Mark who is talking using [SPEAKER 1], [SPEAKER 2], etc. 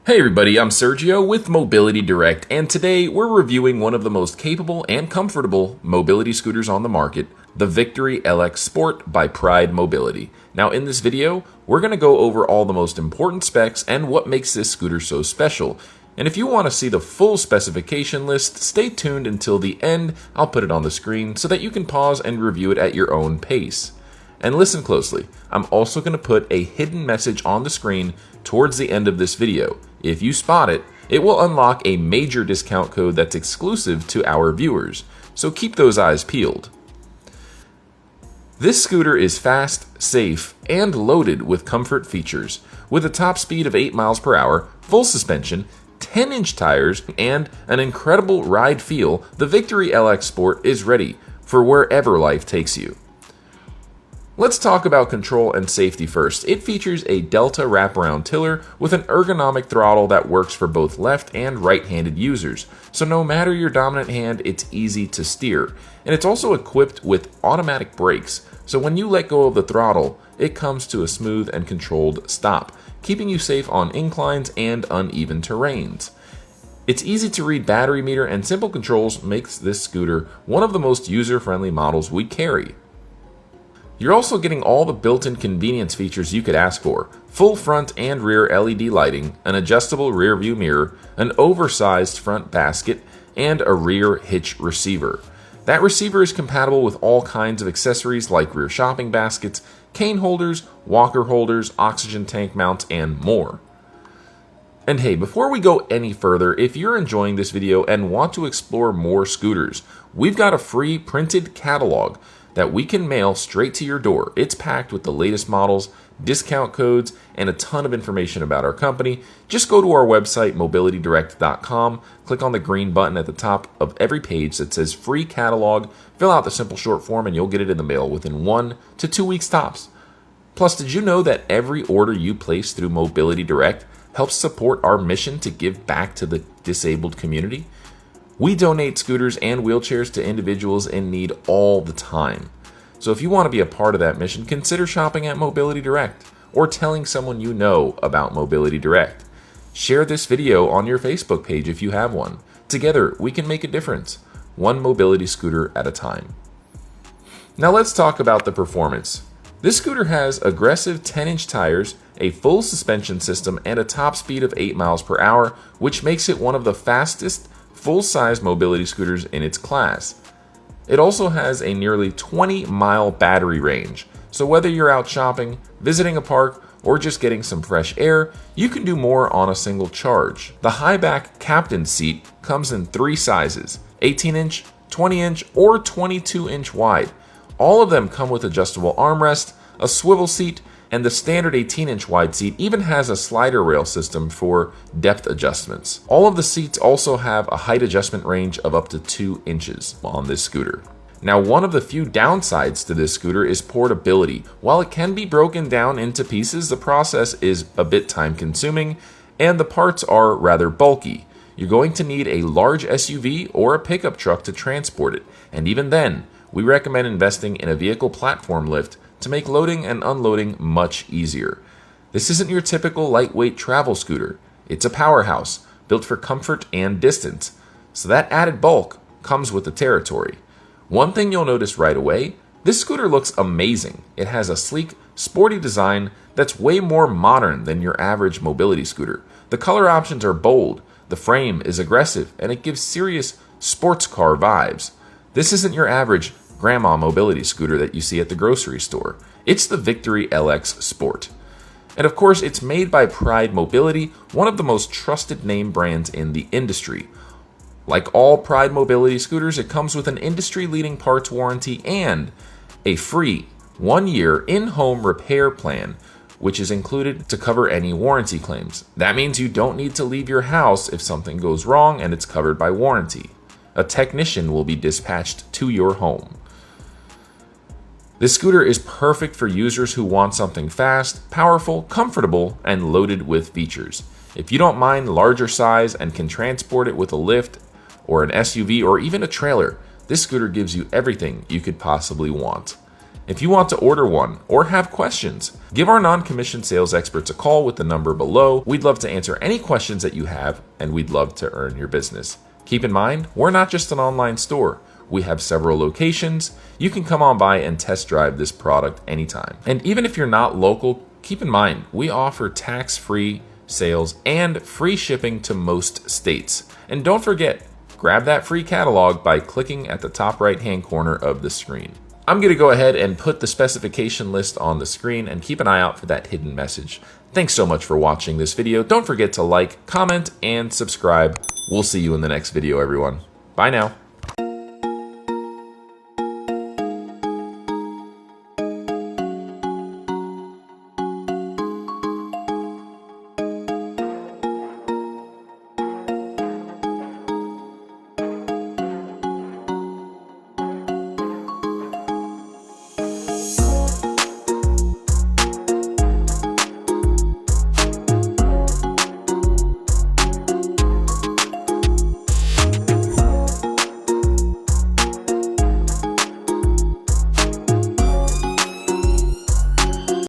[SPEAKER 1] Hey everybody, I'm Sergio with Mobility Direct, and today we're reviewing one of the most capable and comfortable mobility scooters on the market, the Victory LX Sport by Pride Mobility. Now in this video, we're going to go over all the most important specs and what makes this scooter so special. And if you want to see the full specification list, stay tuned until the end. I'll put it on the screen so that you can pause and review it at your own pace. And listen closely, I'm also going to put a hidden message on the screen towards the end of this video. If you spot it, it will unlock a major discount code that's exclusive to our viewers, so keep those eyes peeled. This scooter is fast, safe, and loaded with comfort features. With a top speed of 8 miles per hour, full suspension, 10-inch tires, and an incredible ride feel, the Victory LX Sport is ready for wherever life takes you. Let's talk about control and safety first. It features a Delta wraparound tiller with an ergonomic throttle that works for both left and right-handed users. So no matter your dominant hand, it's easy to steer. And it's also equipped with automatic brakes. So when you let go of the throttle, it comes to a smooth and controlled stop, keeping you safe on inclines and uneven terrains. Its easy to read battery meter and simple controls makes this scooter one of the most user-friendly models we carry. You're also getting all the built-in convenience features you could ask for. Full front and rear LED lighting, an adjustable rear view mirror, an oversized front basket, and a rear hitch receiver. That receiver is compatible with all kinds of accessories like rear shopping baskets, cane holders, walker holders, oxygen tank mounts, and more. And hey, before we go any further, if you're enjoying this video and want to explore more scooters, we've got a free printed catalog that we can mail straight to your door. It's packed with the latest models, discount codes, and a ton of information about our company. Just go to our website, mobilitydirect.com, click on the green button at the top of every page that says free catalog, fill out the simple short form, and you'll get it in the mail within 1 to 2 weeks tops. Plus, did you know that every order you place through Mobility Direct helps support our mission to give back to the disabled community? We donate scooters and wheelchairs to individuals in need all the time. So if you want to be a part of that mission, consider shopping at Mobility Direct or telling someone you know about Mobility Direct. Share this video on your Facebook page if you have one. Together, we can make a difference, one mobility scooter at a time. Now let's talk about the performance. This scooter has aggressive 10-inch tires, a full suspension system, and a top speed of 8 miles per hour, which makes it one of the fastest full-size mobility scooters in its class. It also has a nearly 20-mile battery range, so whether you're out shopping, visiting a park, or just getting some fresh air, you can do more on a single charge. The high-back captain's seat comes in 3 sizes, 18-inch, 20-inch, or 22-inch wide. All of them come with adjustable armrest, a swivel seat, and the standard 18-inch wide seat even has a slider rail system for depth adjustments. All of the seats also have a height adjustment range of up to 2 inches on this scooter. Now, one of the few downsides to this scooter is portability. While it can be broken down into pieces, the process is a bit time-consuming, and the parts are rather bulky. You're going to need a large SUV or a pickup truck to transport it, and even then, we recommend investing in a vehicle platform lift to make loading and unloading much easier. This isn't your typical lightweight travel scooter. It's a powerhouse, built for comfort and distance, so that added bulk comes with the territory. One thing you'll notice right away, this scooter looks amazing. It has a sleek, sporty design that's way more modern than your average mobility scooter. The color options are bold, the frame is aggressive, and it gives serious sports car vibes. This isn't your average grandma mobility scooter that you see at the grocery store. It's the Victory LX Sport. And of course, it's made by Pride Mobility, one of the most trusted name brands in the industry. Like all Pride Mobility scooters, it comes with an industry-leading parts warranty and a free 1-year in-home repair plan, which is included to cover any warranty claims. That means you don't need to leave your house if something goes wrong, and it's covered by warranty. A technician will be dispatched to your home. This scooter is perfect for users who want something fast, powerful, comfortable, and loaded with features. If you don't mind larger size and can transport it with a lift or an SUV or even a trailer, this scooter gives you everything you could possibly want. If you want to order one or have questions, give our non-commissioned sales experts a call with the number below. We'd love to answer any questions that you have, and we'd love to earn your business. Keep in mind, we're not just an online store. We have several locations. You can come on by and test drive this product anytime. And even if you're not local, keep in mind, we offer tax-free sales and free shipping to most states. And don't forget, grab that free catalog by clicking at the top right-hand corner of the screen. I'm going to go ahead and put the specification list on the screen and keep an eye out for that hidden message. Thanks so much for watching this video. Don't forget to like, comment, and subscribe. We'll see you in the next video, everyone. Bye now.